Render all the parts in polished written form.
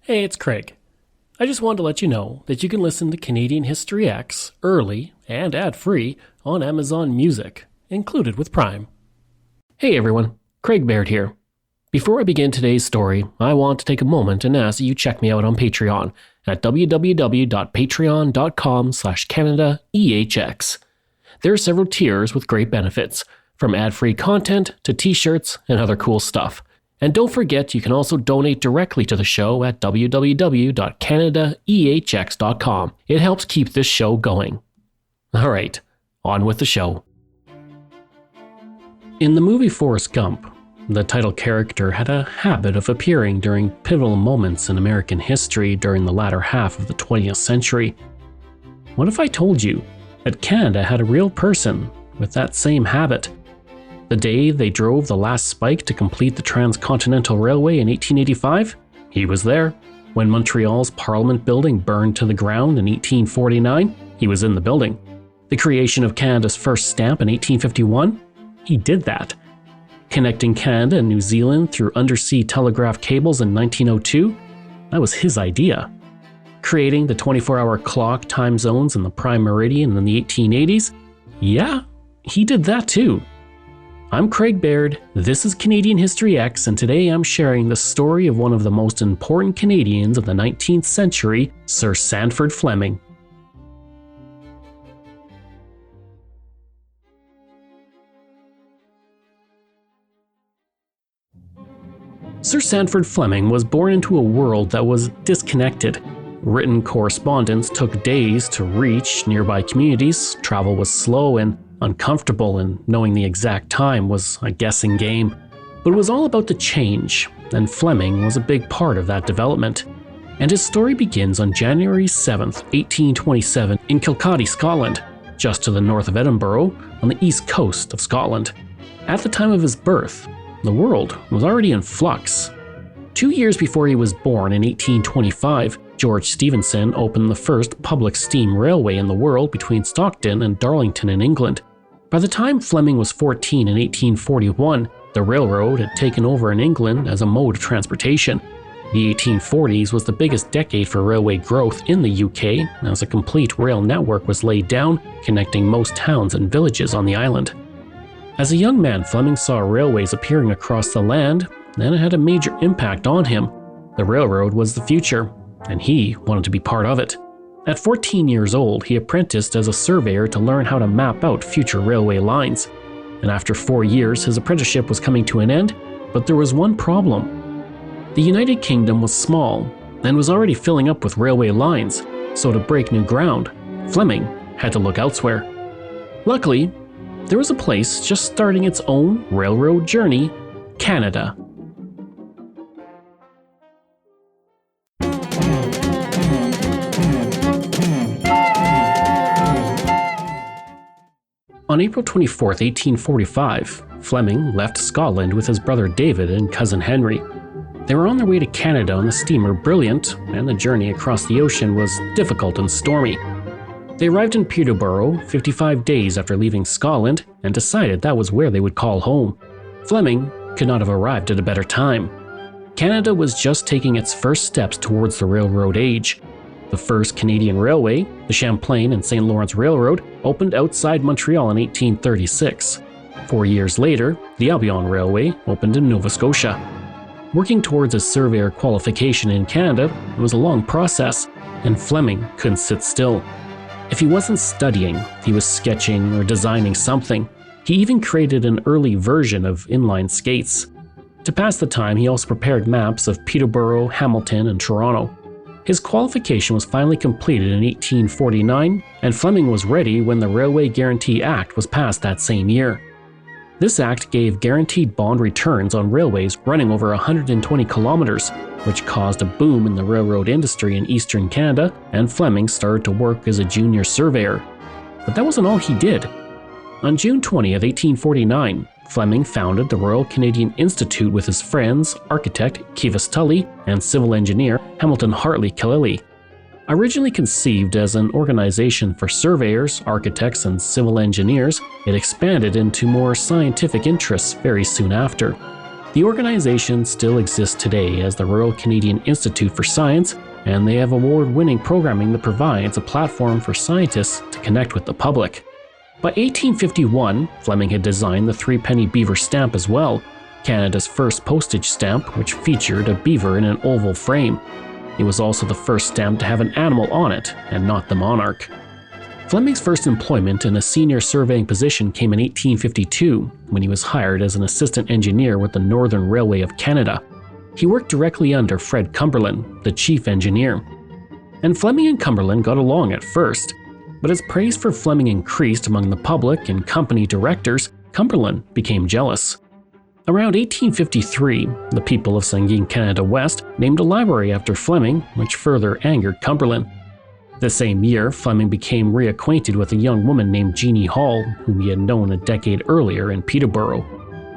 Hey, it's Craig. I just wanted to let you know that you can listen to Canadian History X early and ad-free on Amazon Music, included with Prime. Hey everyone, Craig Baird here. Before I begin today's story, I want to take a moment and ask that you check me out on Patreon at www.patreon.com/CanadaEHX. There are several tiers with great benefits, from ad-free content to t-shirts and other cool stuff. And don't forget, you can also donate directly to the show at www.canadaehx.com. It helps keep this show going. Alright, on with the show. In the movie Forrest Gump, the title character had a habit of appearing during pivotal moments in American history during the latter half of the 20th century. What if I told you that Canada had a real person with that same habit? The day they drove the last spike to complete the Transcontinental Railway in 1885, he was there. When Montreal's Parliament building burned to the ground in 1849, he was in the building. The creation of Canada's first stamp in 1851, he did that. Connecting Canada and New Zealand through undersea telegraph cables in 1902, that was his idea. Creating the 24-hour clock time zones in the prime meridian in the 1880s, yeah, he did that too. I'm Craig Baird, this is Canadian History X, and today I'm sharing the story of one of the most important Canadians of the 19th century, Sir Sandford Fleming. Sir Sandford Fleming was born into a world that was disconnected. Written correspondence took days to reach nearby communities, travel was slow and uncomfortable, and knowing the exact time was a guessing game. But it was all about the change, and Fleming was a big part of that development. And his story begins on January 7th, 1827 in Kilcody, Scotland, just to the north of Edinburgh, on the east coast of Scotland. At the time of his birth, the world was already in flux. 2 years before he was born in 1825, George Stephenson opened the first public steam railway in the world between Stockton and Darlington in England. By the time Fleming was 14 in 1841, the railroad had taken over in England as a mode of transportation. The 1840s was the biggest decade for railway growth in the UK, as a complete rail network was laid down, connecting most towns and villages on the island. As a young man, Fleming saw railways appearing across the land, and it had a major impact on him. The railroad was the future, and he wanted to be part of it. At 14 years old, he apprenticed as a surveyor to learn how to map out future railway lines. And after 4 years, his apprenticeship was coming to an end, but there was one problem. The United Kingdom was small and was already filling up with railway lines, so to break new ground, Fleming had to look elsewhere. Luckily, there was a place just starting its own railroad journey, Canada. On April 24, 1845, Fleming left Scotland with his brother David and cousin Henry. They were on their way to Canada on the steamer Brilliant, and the journey across the ocean was difficult and stormy. They arrived in Peterborough 55 days after leaving Scotland and decided that was where they would call home. Fleming could not have arrived at a better time. Canada was just taking its first steps towards the railroad age. The first Canadian railway, the Champlain and St. Lawrence Railroad, opened outside Montreal in 1836. 4 years later, the Albion Railway opened in Nova Scotia. Working towards a surveyor qualification in Canada was a long process, and Fleming couldn't sit still. If he wasn't studying, he was sketching or designing something. He even created an early version of inline skates. To pass the time, he also prepared maps of Peterborough, Hamilton, and Toronto. His qualification was finally completed in 1849, and Fleming was ready when the Railway Guarantee Act was passed that same year. This act gave guaranteed bond returns on railways running over 120 kilometers, which caused a boom in the railroad industry in eastern Canada, and Fleming started to work as a junior surveyor. But that wasn't all he did. On June 20th, 1849, Fleming founded the Royal Canadian Institute with his friends, architect Kivas Tully and civil engineer Hamilton Hartley Killaley. Originally conceived as an organization for surveyors, architects, and civil engineers, it expanded into more scientific interests very soon after. The organization still exists today as the Royal Canadian Institute for Science, and they have award-winning programming that provides a platform for scientists to connect with the public. By 1851, Fleming had designed the 3-penny beaver stamp as well, Canada's first postage stamp, which featured a beaver in an oval frame. It was also the first stamp to have an animal on it, and not the monarch. Fleming's first employment in a senior surveying position came in 1852, when he was hired as an assistant engineer with the Northern Railway of Canada. He worked directly under Fred Cumberland, the chief engineer. And Fleming and Cumberland got along at first, but as praise for Fleming increased among the public and company directors, Cumberland became jealous. Around 1853, the people of Sanguine Canada West named a library after Fleming, which further angered Cumberland. The same year, Fleming became reacquainted with a young woman named Jeannie Hall, whom he had known a decade earlier in Peterborough.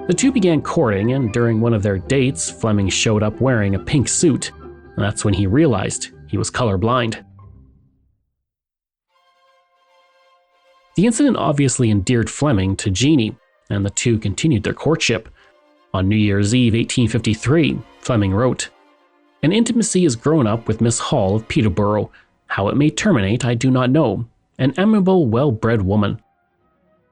The two began courting, and during one of their dates, Fleming showed up wearing a pink suit. That's when he realized he was colorblind. The incident obviously endeared Fleming to Jeannie, and the two continued their courtship. On New Year's Eve 1853, Fleming wrote, "An intimacy has grown up with Miss Hall of Peterborough. How it may terminate, I do not know. An amiable, well-bred woman."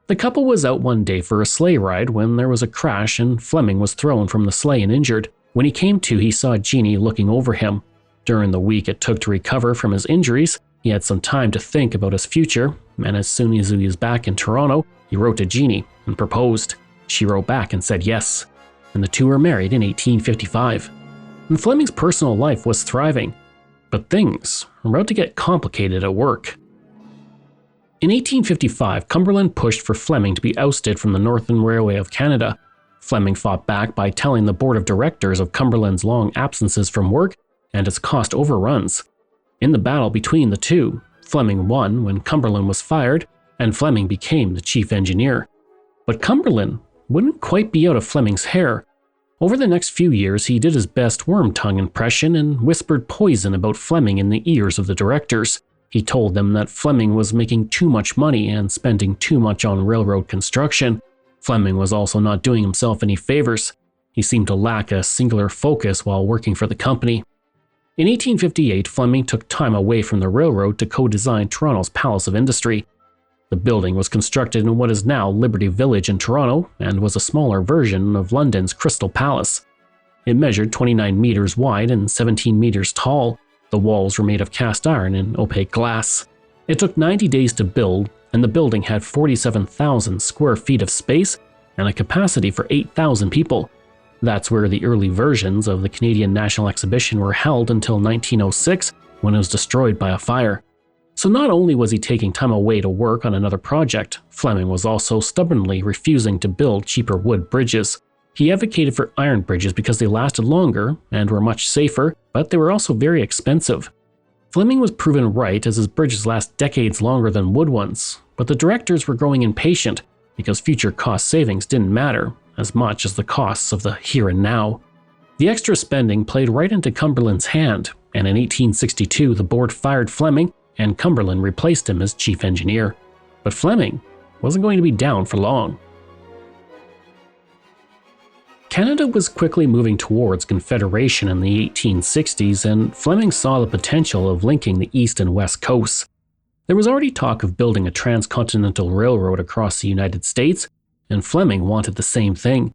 The couple was out one day for a sleigh ride when there was a crash and Fleming was thrown from the sleigh and injured. When he came to, he saw Jeannie looking over him. During the week it took to recover from his injuries, he had some time to think about his future, and as soon as he was back in Toronto, he wrote to Jeannie and proposed. She wrote back and said yes, and the two were married in 1855. And Fleming's personal life was thriving, but things were about to get complicated at work. In 1855, Cumberland pushed for Fleming to be ousted from the Northern Railway of Canada. Fleming fought back by telling the board of directors of Cumberland's long absences from work and its cost overruns. In the battle between the two, Fleming won when Cumberland was fired, and Fleming became the chief engineer. But Cumberland wouldn't quite be out of Fleming's hair. Over the next few years, he did his best worm-tongue impression and whispered poison about Fleming in the ears of the directors. He told them that Fleming was making too much money and spending too much on railroad construction. Fleming was also not doing himself any favors. He seemed to lack a singular focus while working for the company. In 1858, Fleming took time away from the railroad to co-design Toronto's Palace of Industry. The building was constructed in what is now Liberty Village in Toronto and was a smaller version of London's Crystal Palace. It measured 29 meters wide and 17 meters tall. The walls were made of cast iron and opaque glass. It took 90 days to build, and the building had 47,000 square feet of space and a capacity for 8,000 people. That's where the early versions of the Canadian National Exhibition were held until 1906, when it was destroyed by a fire. So not only was he taking time away to work on another project, Fleming was also stubbornly refusing to build cheaper wood bridges. He advocated for iron bridges because they lasted longer and were much safer, but they were also very expensive. Fleming was proven right as his bridges last decades longer than wood ones, but the directors were growing impatient because future cost savings didn't matter as much as the costs of the here and now. The extra spending played right into Cumberland's hand, and in 1862 the board fired Fleming and Cumberland replaced him as chief engineer. But Fleming wasn't going to be down for long. Canada was quickly moving towards Confederation in the 1860s, and Fleming saw the potential of linking the east and west coasts. There was already talk of building a transcontinental railroad across the United States, and Fleming wanted the same thing.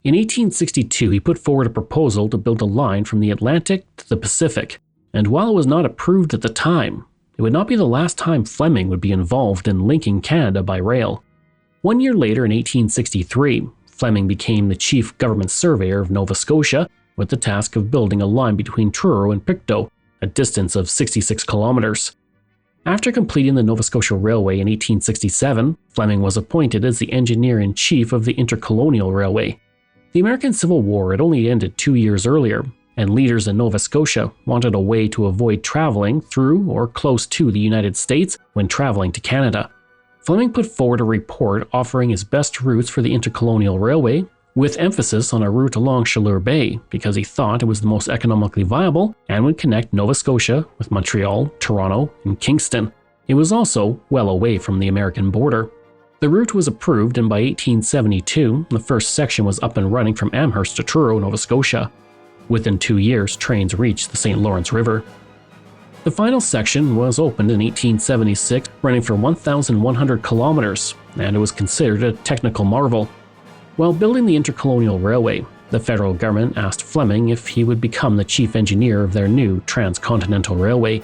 In 1862, he put forward a proposal to build a line from the Atlantic to the Pacific, and while it was not approved at the time, it would not be the last time Fleming would be involved in linking Canada by rail. 1 year later, in 1863, Fleming became the chief government surveyor of Nova Scotia with the task of building a line between Truro and Pictou, a distance of 66 kilometers. After completing the Nova Scotia Railway in 1867, Fleming was appointed as the engineer-in-chief of the Intercolonial Railway. The American Civil War had only ended 2 years earlier, and leaders in Nova Scotia wanted a way to avoid traveling through or close to the United States when traveling to Canada. Fleming put forward a report offering his best routes for the Intercolonial Railway, with emphasis on a route along Chaleur Bay because he thought it was the most economically viable and would connect Nova Scotia with Montreal, Toronto, and Kingston. It was also well away from the American border. The route was approved, and by 1872, the first section was up and running from Amherst to Truro, Nova Scotia. Within 2 years, trains reached the St. Lawrence River. The final section was opened in 1876, running for 1,100 kilometers, and it was considered a technical marvel. While building the Intercolonial Railway, the federal government asked Fleming if he would become the chief engineer of their new transcontinental railway.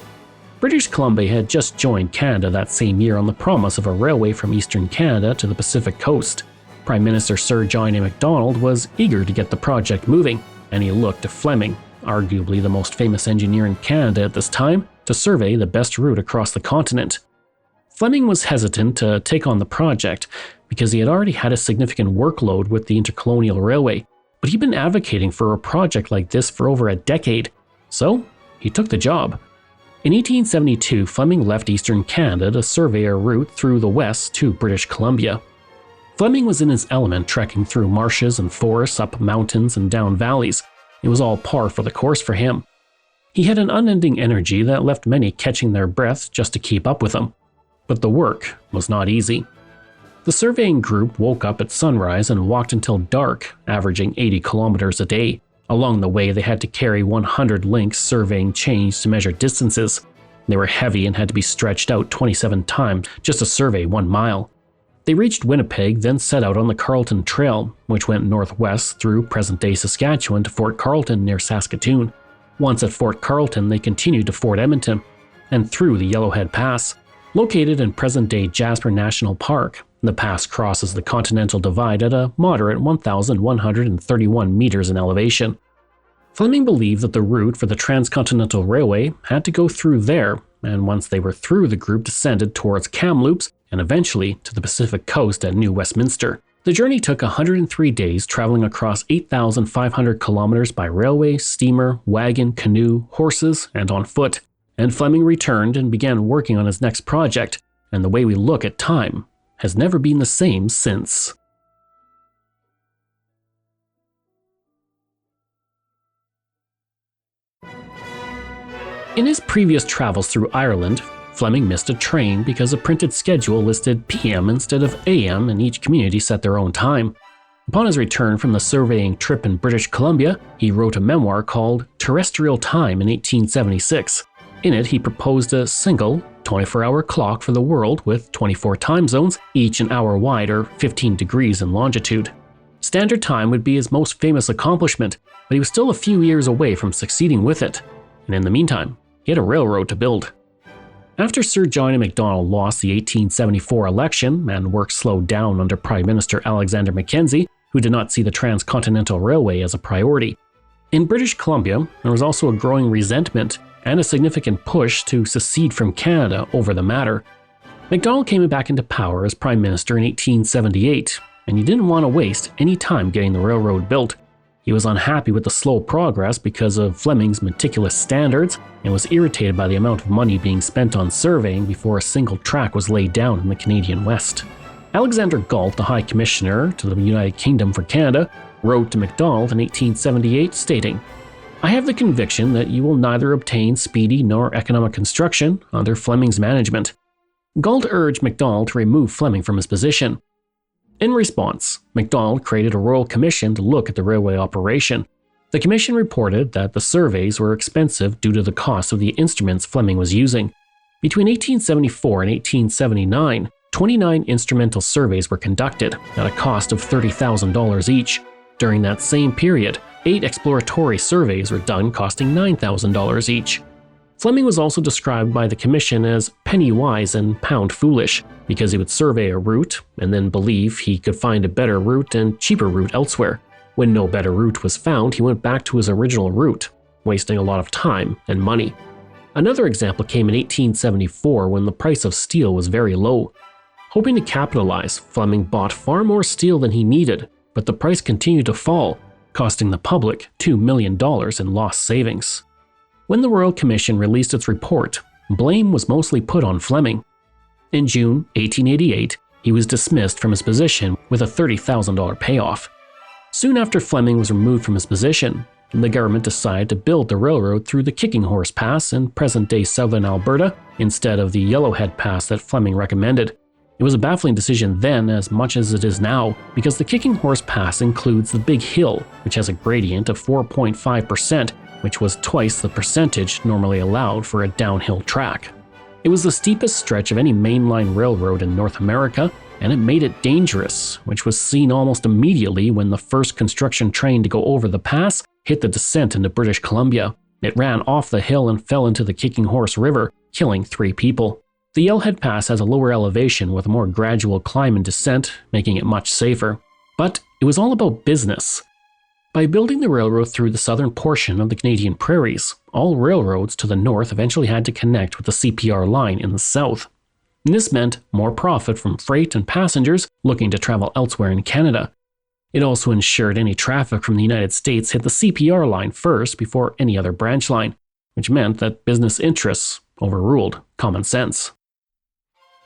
British Columbia had just joined Canada that same year on the promise of a railway from eastern Canada to the Pacific coast. Prime Minister Sir John A. Macdonald was eager to get the project moving, and he looked to Fleming, arguably the most famous engineer in Canada at this time, to survey the best route across the continent. Fleming was hesitant to take on the project because he had already had a significant workload with the Intercolonial Railway, but he'd been advocating for a project like this for over a decade, so he took the job. In 1872, Fleming left eastern Canada to survey a route through the west to British Columbia. Fleming was in his element, trekking through marshes and forests, up mountains and down valleys. It was all par for the course for him. He had an unending energy that left many catching their breath just to keep up with him. But the work was not easy. The surveying group woke up at sunrise and walked until dark, averaging 80 kilometers a day. Along the way, they had to carry 100 links surveying chains to measure distances. They were heavy and had to be stretched out 27 times just to survey 1 mile. They reached Winnipeg, then set out on the Carleton Trail, which went northwest through present-day Saskatchewan to Fort Carleton near Saskatoon. Once at Fort Carleton, they continued to Fort Edmonton and through the Yellowhead Pass. Located in present-day Jasper National Park, the pass crosses the Continental Divide at a moderate 1,131 meters in elevation. Fleming believed that the route for the Transcontinental Railway had to go through there, and once they were through, the group descended towards Kamloops and eventually to the Pacific coast at New Westminster. The journey took 103 days, traveling across 8,500 kilometers by railway, steamer, wagon, canoe, horses, and on foot. And Fleming returned and began working on his next project, and the way we look at time has never been the same since. In his previous travels through Ireland, Fleming missed a train because a printed schedule listed PM instead of AM, and each community set their own time. Upon his return from the surveying trip in British Columbia, he wrote a memoir called Terrestrial Time in 1876. In it, he proposed a single 24-hour clock for the world with 24 time zones, each an hour wide or 15 degrees in longitude. Standard Time would be his most famous accomplishment, but he was still a few years away from succeeding with it. And in the meantime, he had a railroad to build. After Sir John A. Macdonald lost the 1874 election and work slowed down under Prime Minister Alexander Mackenzie, who did not see the Transcontinental Railway as a priority. In British Columbia, there was also a growing resentment and a significant push to secede from Canada over the matter. Macdonald came back into power as Prime Minister in 1878, and he didn't want to waste any time getting the railroad built. He was unhappy with the slow progress because of Fleming's meticulous standards and was irritated by the amount of money being spent on surveying before a single track was laid down in the Canadian West. Alexander Galt, the High Commissioner to the United Kingdom for Canada, wrote to Macdonald in 1878 stating, "I have the conviction that you will neither obtain speedy nor economic construction under Fleming's management." Galt urged Macdonald to remove Fleming from his position. In response, Macdonald created a royal commission to look at the railway operation. The commission reported that the surveys were expensive due to the cost of the instruments Fleming was using. Between 1874 and 1879, 29 instrumental surveys were conducted at a cost of $30,000 each. During that same period, 8 exploratory surveys were done costing $9,000 each. Fleming was also described by the commission as penny wise and pound foolish, because he would survey a route and then believe he could find a better route and cheaper route elsewhere. When no better route was found, he went back to his original route, wasting a lot of time and money. Another example came in 1874 when the price of steel was very low. Hoping to capitalize, Fleming bought far more steel than he needed, but the price continued to fall, costing the public $2 million in lost savings. When the Royal Commission released its report, blame was mostly put on Fleming. In June 1888, he was dismissed from his position with a $30,000 payoff. Soon after Fleming was removed from his position, the government decided to build the railroad through the Kicking Horse Pass in present-day southern Alberta instead of the Yellowhead Pass that Fleming recommended. It was a baffling decision then as much as it is now, because the Kicking Horse Pass includes the Big Hill, which has a gradient of 4.5%, which was twice the percentage normally allowed for a downhill track. It was the steepest stretch of any mainline railroad in North America, and it made it dangerous, which was seen almost immediately when the first construction train to go over the pass hit the descent into British Columbia. It ran off the hill and fell into the Kicking Horse River, killing 3 people. The Yellowhead Pass has a lower elevation with a more gradual climb and descent, making it much safer. But it was all about business. By building the railroad through the southern portion of the Canadian prairies, all railroads to the north eventually had to connect with the CPR line in the south. And this meant more profit from freight and passengers looking to travel elsewhere in Canada. It also ensured any traffic from the United States hit the CPR line first before any other branch line, which meant that business interests overruled common sense.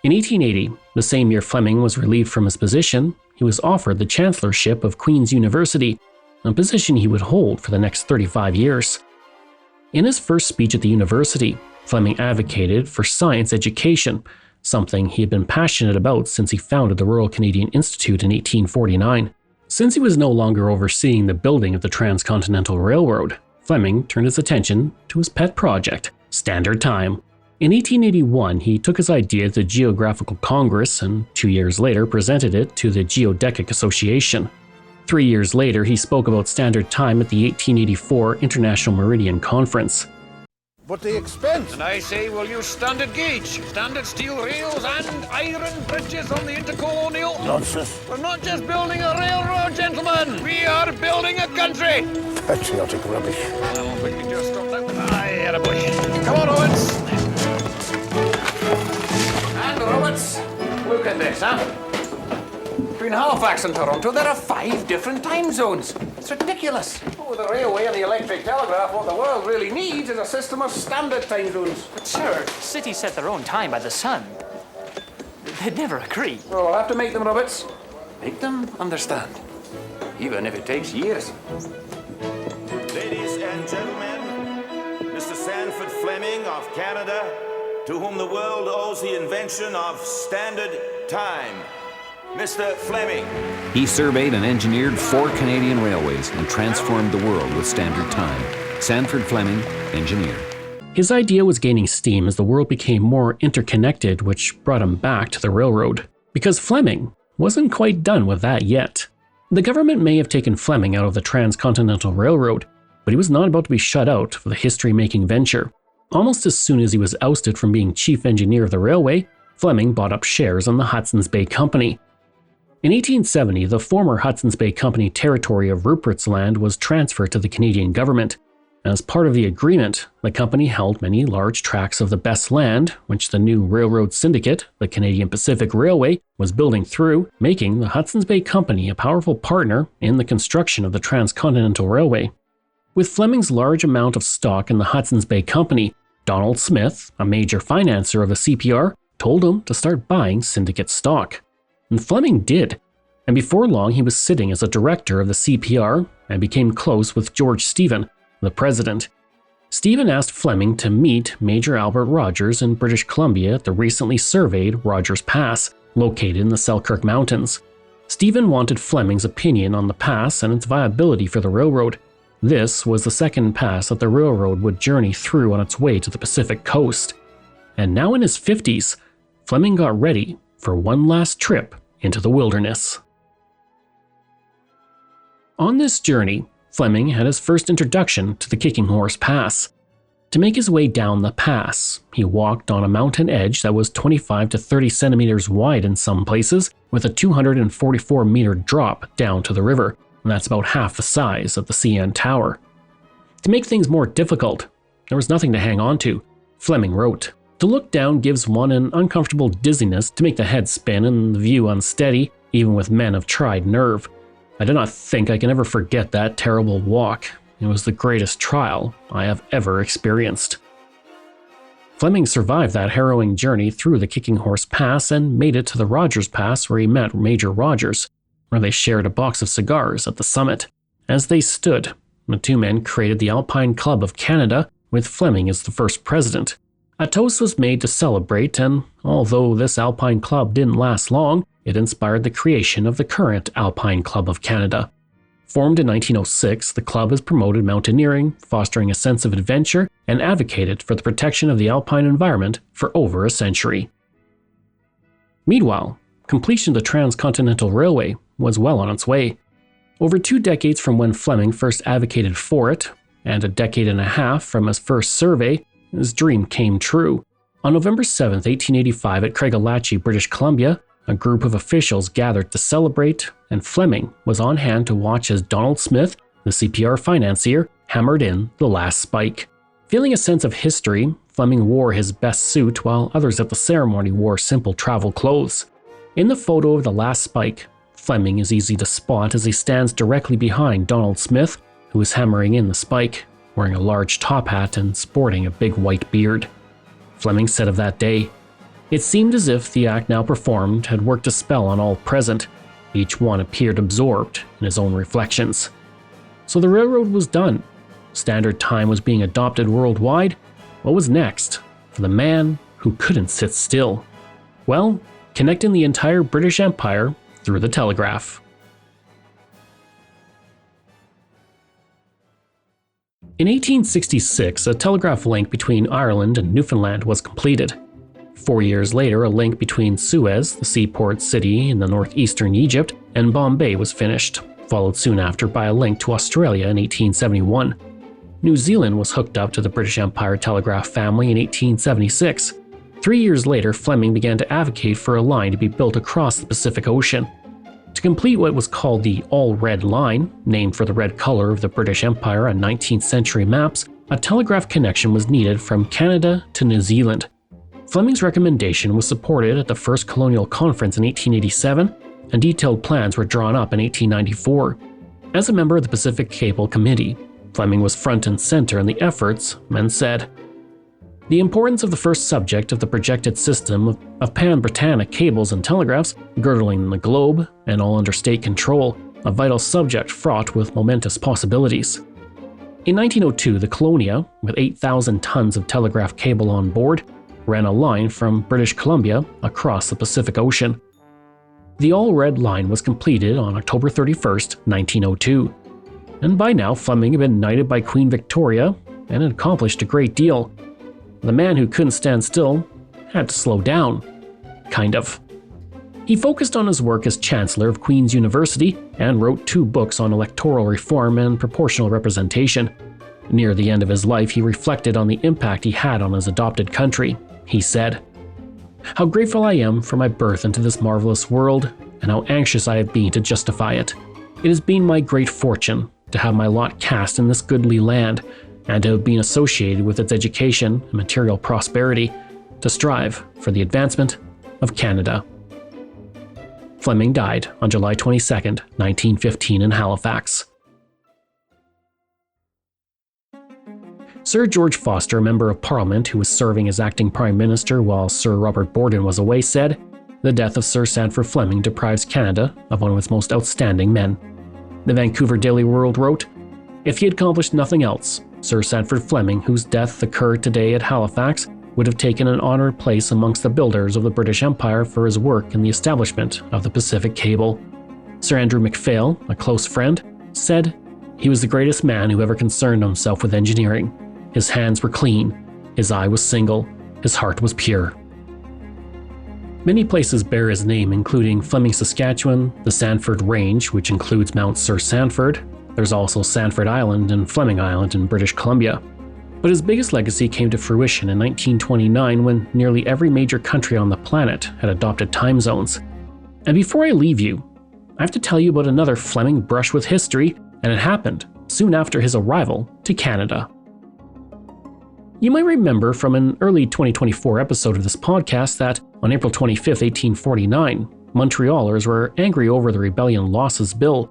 In 1880, the same year Fleming was relieved from his position, he was offered the chancellorship of Queen's University, a position he would hold for the next 35 years. In his first speech at the university, Fleming advocated for science education, something he had been passionate about since he founded the Royal Canadian Institute in 1849. Since he was no longer overseeing the building of the Transcontinental Railroad, Fleming turned his attention to his pet project, Standard Time. In 1881, he took his idea to the Geographical Congress and 2 years later presented it to the Geodetic Association. 3 years later, he spoke about Standard Time at the 1884 International Meridian Conference. But the expense! And I say we'll use standard gauge, standard steel rails and iron bridges on the intercolonial. Nonsense. We're not just building a railroad, gentlemen. We are building a country. Patriotic rubbish. Well, we can just stop that. Aye, attaboy. Come on, Roberts. And Roberts, look at this, huh? Between Halifax and Toronto, there are 5 different time zones. It's ridiculous. Oh, with the railway and the electric telegraph, what the world really needs is a system of standard time zones. But sir, cities set their own time by the sun. They'd never agree. Well, we'll have to make them, Roberts. Make them understand. Even if it takes years. Ladies and gentlemen, Mr. Sandford Fleming of Canada, to whom the world owes the invention of standard time. Mr. Fleming. He surveyed and engineered 4 Canadian railways and transformed the world with standard time. Sandford Fleming, engineer. His idea was gaining steam as the world became more interconnected, which brought him back to the railroad. Because Fleming wasn't quite done with that yet. The government may have taken Fleming out of the Transcontinental Railroad, but he was not about to be shut out for the history-making venture. Almost as soon as he was ousted from being chief engineer of the railway, Fleming bought up shares in the Hudson's Bay Company. In 1870, the former Hudson's Bay Company territory of Rupert's Land was transferred to the Canadian government. As part of the agreement, the company held many large tracts of the best land, which the new railroad syndicate, the Canadian Pacific Railway, was building through, making the Hudson's Bay Company a powerful partner in the construction of the Transcontinental Railway. With Fleming's large amount of stock in the Hudson's Bay Company, Donald Smith, a major financier of the CPR, told him to start buying syndicate stock. And Fleming did, and before long he was sitting as a director of the CPR and became close with George Stephen, the president. Stephen asked Fleming to meet Major Albert Rogers in British Columbia at the recently surveyed Rogers Pass, located in the Selkirk Mountains. Stephen wanted Fleming's opinion on the pass and its viability for the railroad. This was the second pass that the railroad would journey through on its way to the Pacific coast. And now in his 50s, Fleming got ready for one last trip into the wilderness. On this journey, Fleming had his first introduction to the Kicking Horse Pass. To make his way down the pass, he walked on a mountain edge that was 25 to 30 centimeters wide in some places, with a 244-meter drop down to the river, and that's about half the size of the CN Tower. To make things more difficult, there was nothing to hang on to. Fleming wrote, "To look down gives one an uncomfortable dizziness to make the head spin and the view unsteady, even with men of tried nerve. I do not think I can ever forget that terrible walk. It was the greatest trial I have ever experienced." Fleming survived that harrowing journey through the Kicking Horse Pass and made it to the Rogers Pass, where he met Major Rogers, where they shared a box of cigars at the summit. As they stood, the two men created the Alpine Club of Canada, with Fleming as the first president, A toast was made to celebrate, and although this Alpine Club didn't last long, it inspired the creation of the current Alpine Club of Canada. Formed in 1906, the club has promoted mountaineering, fostering a sense of adventure, and advocated for the protection of the alpine environment for over a century. Meanwhile, completion of the Transcontinental Railway was well on its way. Over 2 decades from when Fleming first advocated for it, and a decade and a half from his first survey, his dream came true. On November 7, 1885 at Craigellachie, British Columbia, a group of officials gathered to celebrate, and Fleming was on hand to watch as Donald Smith, the CPR financier, hammered in the last spike. Feeling a sense of history, Fleming wore his best suit while others at the ceremony wore simple travel clothes. In the photo of the last spike, Fleming is easy to spot as he stands directly behind Donald Smith, who is hammering in the spike, wearing a large top hat and sporting a big white beard. Fleming said of that day, "It seemed as if the act now performed had worked a spell on all present. Each one appeared absorbed in his own reflections." So the railroad was done. Standard Time was being adopted worldwide. What was next for the man who couldn't sit still? Well, connecting the entire British Empire through the telegraph. In 1866, a telegraph link between Ireland and Newfoundland was completed. 4 years later, a link between Suez, the seaport city in the northeastern Egypt, and Bombay was finished, followed soon after by a link to Australia in 1871. New Zealand was hooked up to the British Empire telegraph family in 1876. 3 years later, Fleming began to advocate for a line to be built across the Pacific Ocean. To complete what was called the All-Red Line, named for the red color of the British Empire on 19th century maps, a telegraph connection was needed from Canada to New Zealand. Fleming's recommendation was supported at the First Colonial Conference in 1887, and detailed plans were drawn up in 1894. As a member of the Pacific Cable Committee, Fleming was front and center in the efforts and said, "The importance of the first subject of the projected system of pan-Britannic cables and telegraphs girdling the globe and all under state control, a vital subject fraught with momentous possibilities." In 1902, the Colonia, with 8,000 tons of telegraph cable on board, ran a line from British Columbia across the Pacific Ocean. The All-Red Line was completed on October 31st, 1902. And by now, Fleming had been knighted by Queen Victoria and had accomplished a great deal. The man who couldn't stand still had to slow down. Kind of. He focused on his work as Chancellor of Queen's University and wrote 2 books on electoral reform and proportional representation. Near the end of his life, he reflected on the impact he had on his adopted country. He said, "How grateful I am for my birth into this marvelous world, and how anxious I have been to justify it. It has been my great fortune to have my lot cast in this goodly land, and to have been associated with its education and material prosperity, to strive for the advancement of Canada." Fleming died on July 22, 1915 in Halifax. Sir George Foster, a member of Parliament who was serving as acting Prime Minister while Sir Robert Borden was away, said, "The death of Sir Sandford Fleming deprives Canada of one of its most outstanding men." The Vancouver Daily World wrote, "If he had accomplished nothing else, Sir Sandford Fleming, whose death occurred today at Halifax, would have taken an honored place amongst the builders of the British Empire for his work in the establishment of the Pacific Cable." Sir Andrew MacPhail, a close friend, said, "He was the greatest man who ever concerned himself with engineering. His hands were clean, his eye was single, his heart was pure." Many places bear his name, including Fleming, Saskatchewan, the Sandford Range, which includes Mount Sir Sandford. There's also Sandford Island and Fleming Island in British Columbia. But his biggest legacy came to fruition in 1929 when nearly every major country on the planet had adopted time zones. And before I leave you, I have to tell you about another Fleming brush with history, and it happened soon after his arrival to Canada. You might remember from an early 2024 episode of this podcast that on April 25, 1849, Montrealers were angry over the Rebellion Losses Bill.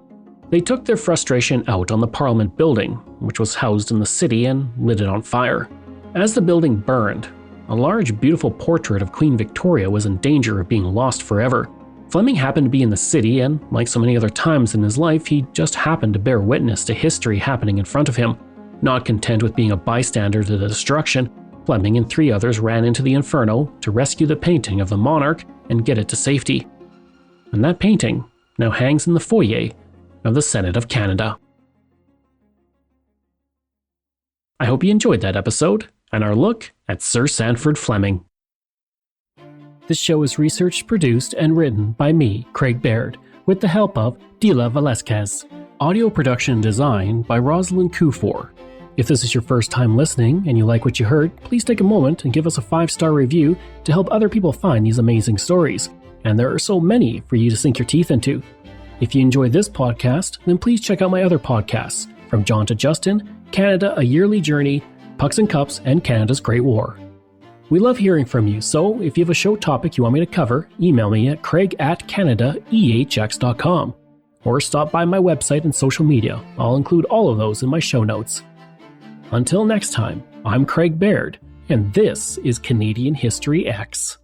They took their frustration out on the Parliament building, which was housed in the city, and lit it on fire. As the building burned, a large, beautiful portrait of Queen Victoria was in danger of being lost forever. Fleming happened to be in the city, and like so many other times in his life, he just happened to bear witness to history happening in front of him. Not content with being a bystander to the destruction, Fleming and 3 others ran into the inferno to rescue the painting of the monarch and get it to safety. And that painting now hangs in the foyer of the Senate of Canada. I hope you enjoyed that episode and our look at Sir Sandford Fleming. This show is researched, produced, and written by me, Craig Baird, with the help of Dila Velasquez. Audio production and design by Rosalind Kufor. If this is your first time listening and you like what you heard, please take a moment and give us a 5-star review to help other people find these amazing stories. And there are so many for you to sink your teeth into. If you enjoy this podcast, then please check out my other podcasts, From John to Justin, Canada, A Yearly Journey, Pucks and Cups, and Canada's Great War. We love hearing from you, so if you have a show topic you want me to cover, email me at craig@canadaehx.com. Or stop by my website and social media. I'll include all of those in my show notes. Until next time, I'm Craig Baird, and this is Canadian History X.